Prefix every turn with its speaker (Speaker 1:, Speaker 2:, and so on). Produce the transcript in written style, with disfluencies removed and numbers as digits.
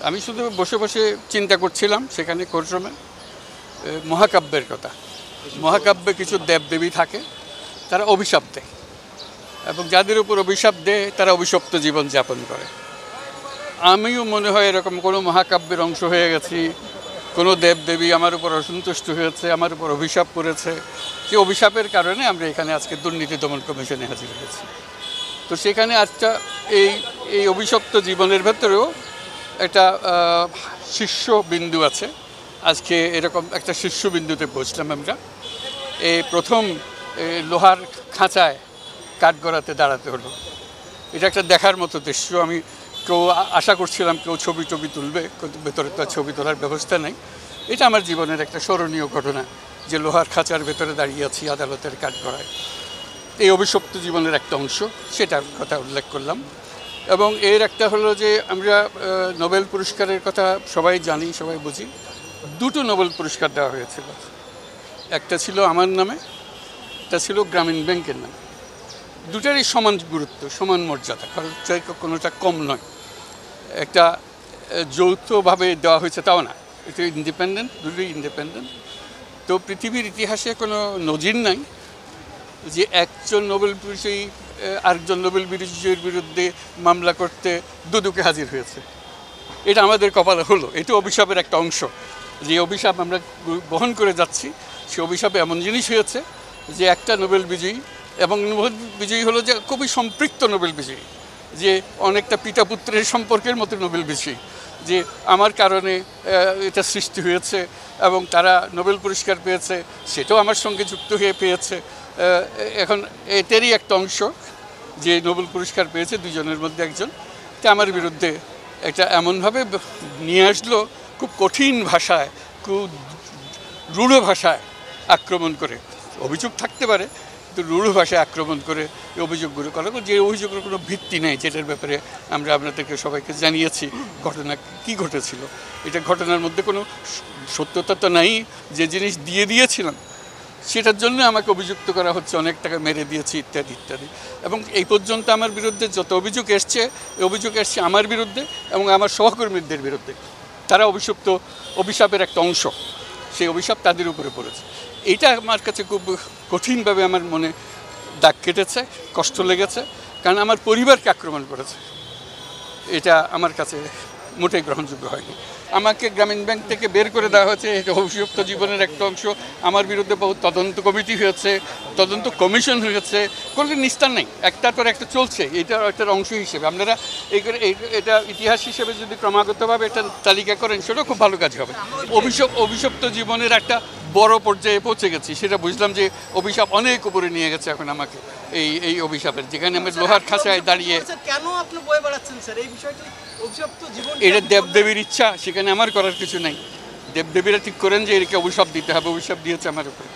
Speaker 1: আমি শুধু বসে বসে চিন্তা করছিলাম সেখানে কোর্টরুমে মহাকাব্যের কথা। মহাকাব্যে কিছু দেবদেবী থাকে, তারা অভিশাপ দেয় এবং যাদের উপর অভিশাপ দেয় তারা অভিশপ্ত জীবন যাপন করে। আমিও মনে হয় এরকম কোনো মহাকাব্যের অংশ হয়ে গেছি। কোনো দেবদেবী আমার উপর অসন্তুষ্ট হয়েছে, আমার উপর অভিশাপ করেছে। সেই অভিশাপের কারণে আমরা এখানে আজকে দুর্নীতি দমন কমিশনে হাজির হয়েছি। তো সেখানে আজটা এই অভিশপ্ত জীবনের ভেতরেও একটা শীর্ষবিন্দু আছে। আজকে এরকম একটা শীর্ষবিন্দুতে পৌঁছলাম আমরা। এই প্রথম লোহার খাঁচায় কাঠ গড়াতে দাঁড়াতে হলো। এটা একটা দেখার মতো দৃশ্য। আমি কেউ আশা করছিলাম কেউ ছবি তুলবে, কিন্তু ভেতরে তো ছবি তোলার ব্যবস্থা নেই। এটা আমার জীবনের একটা স্মরণীয় ঘটনা যে লোহার খাঁচার ভেতরে দাঁড়িয়ে আছি আদালতের কাঠ গড়ায়। এই অভিশপ্ত জীবনের একটা অংশ, সেটার কথা উল্লেখ করলাম। এবং এর একটা হলো যে আমরা নোবেল পুরস্কারের কথা সবাই জানি, সবাই বুঝি। দুটো নোবেল পুরস্কার দেওয়া হয়েছিল, একটা ছিল আমার নামে, একটা ছিল গ্রামীণ ব্যাংকের নামে। দুটারই সমান গুরুত্ব, সমান মর্যাদা, কারণ কোনোটা কম নয়। একটা যৌথভাবে দেওয়া হয়েছে তাও না, এটা ইন্ডিপেন্ডেন্ট, দুটোই ইন্ডিপেন্ডেন্ট। তো পৃথিবীর ইতিহাসে কোনো নজির নাই যে একজন নোবেল বিজয়ী আরেকজন নোবেল বিজয়ীর বিরুদ্ধে মামলা করতে দুদকে হাজির হয়েছে। এটা আমাদের কপালে হলো। এটা অভিশাপের একটা অংশ। যে অভিশাপ আমরা বহন করে যাচ্ছি, সে অভিশাপে এমন জিনিস হয়েছে যে একটা নোবেল বিজয়ী, এবং নোবেল বিজয়ী হলো যে খুবই সম্পৃক্ত নোবেল বিজয়ী, যে অনেকটা পিতা পুত্রের সম্পর্কের মতো নোবেল বিজয়ী, যে আমার কারণে এটা সৃষ্টি হয়েছে এবং তারা নোবেল পুরস্কার পেয়েছে, সেটাও আমার সঙ্গে যুক্ত হয়ে পেয়েছে। এখন এটারই একটা অংশ যে নোবেল পুরস্কার পেয়েছে দুজনের মধ্যে একজন, তা আমার বিরুদ্ধে একটা এমনভাবে নিয়ে আসলো, খুব কঠিন ভাষায়, খুব রূঢ় ভাষায় আক্রমণ করে। অভিযোগ থাকতে পারে, কিন্তু রূঢ় ভাষায় আক্রমণ করে এই অভিযোগগুলো করা, যে অভিযোগের কোনো ভিত্তি নেই, যেটার ব্যাপারে আমরা আপনাদেরকে সবাইকে জানিয়েছি ঘটনা কী ঘটেছিল। এটা ঘটনার মধ্যে কোনো সত্যতা তো নাই। যে জিনিস দিয়েছিলাম সেটার জন্য আমাকে অভিযুক্ত করা হচ্ছে, অনেক টাকা মেরে দিয়েছি ইত্যাদি ইত্যাদি। এবং এই পর্যন্ত আমার বিরুদ্ধে যত অভিযোগ এসছে, এই অভিযোগ এসছে আমার বিরুদ্ধে এবং আমার সহকর্মীদের বিরুদ্ধে। তারা অভিশাপের একটা অংশ, সেই অভিশাপ তাদের উপরে পড়েছে। এইটা আমার কাছে খুব কঠিনভাবে আমার মনে দাগ কেটেছে, কষ্ট লেগেছে, কারণ আমার পরিবারকে আক্রমণ করেছে। এটা আমার কাছে মোটেই গ্রহণযোগ্য হয়নি। আমাকে গ্রামীণ ব্যাংক থেকে বের করে দেওয়া হয়েছে, এটা অভিশপ্ত জীবনের একটা অংশ। আমার বিরুদ্ধে বহু তদন্ত কমিটি হয়েছে, তদন্ত কমিশন হয়েছে, কোনো নিস্তার নেই, একটার পর একটা চলছে। এটার একটার অংশ হিসেবে আপনারা এটা ইতিহাস হিসেবে যদি ক্রমাগতভাবে এটা তালিকা করেন, সেটাও খুব ভালো কাজ হবে। অভিশপ্ত জীবনের একটা বড় পর্যায়ে পৌঁছে গেছি, সেটা বুঝলাম যে অভিশাপ অনেক উপরে নিয়ে গেছে এখন আমাকে। এই অভিশাপের, যেখানে আমি লোহার খাঁচায় দাঁড়িয়ে,
Speaker 2: কেন আপনি বয়ে বেড়াচ্ছেন স্যার এই বিষয়টি? অভিশপ্ত জীবন
Speaker 1: এটা দেবদেবীর ইচ্ছা, সেখানে আমার করার কিছু নাই। দেবদেবীরা ঠিক করেন যে একে অভিশাপ দিতে হবে, অভিশাপ দিয়েছে আমার উপরে।